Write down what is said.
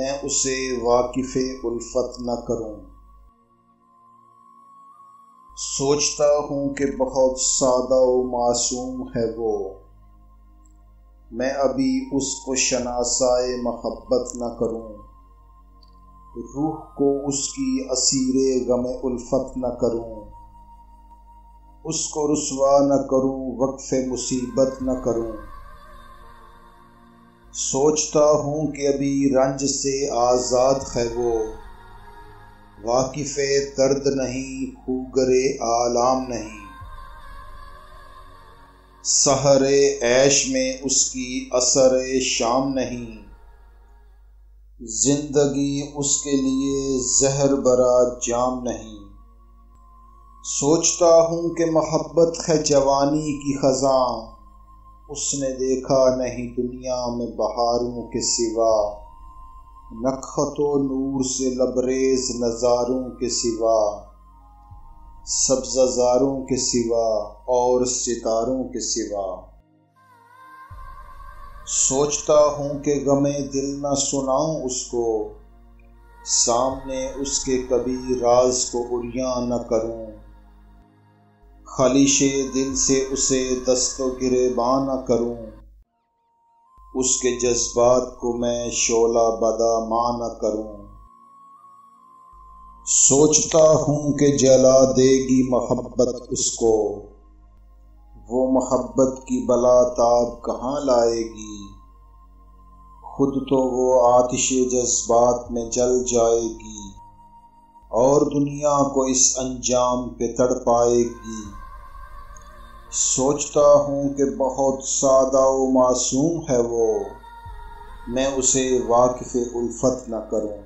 मैं उसे वाकिफ़े उल्फत न करूं। सोचता हूँ कि बहुत सादा व मासूम है वो, मैं अभी उसको शनासाए महब्बत न करूं। रूह को उसकी असीरे गमे उल्फत न करूं, उसको रुसवा न करूं, वक्फ़े मुसीबत न करूं। सोचता हूँ कि अभी रंज से आज़ाद है वो, वाकिफ़े दर्द नहीं, खूगरे आलाम नहीं। सहरे ऐश में उसकी असरे शाम नहीं, जिंदगी उसके लिए जहर बरा जाम नहीं। सोचता हूँ कि मोहब्बत है जवानी की खज़ां, उसने देखा नहीं दुनिया में बहारों के सिवा, नखतो नूर से लबरेज नज़ारों के सिवा, सब्ज़ारों के सिवा और सितारों के सिवा। सोचता हूँ कि गमे दिल न सुनाऊं उसको, सामने उसके कभी राज को उरियां न करूं। खलिशे दिल से उसे दस्तो गिरेबां न करूं, उसके जज्बात को मैं शोला बदामां न करूं। सोचता हूँ कि जला देगी मोहब्बत उसको, वो मोहब्बत की बला ताब कहाँ लाएगी। खुद तो वो आतिशे जज्बात में जल जाएगी और दुनिया को इस अंजाम पे तड़पाएगी। सोचता हूँ कि बहुत सादा व मासूम है वो, मैं उसे वाकिफ़े उल्फत न करूं।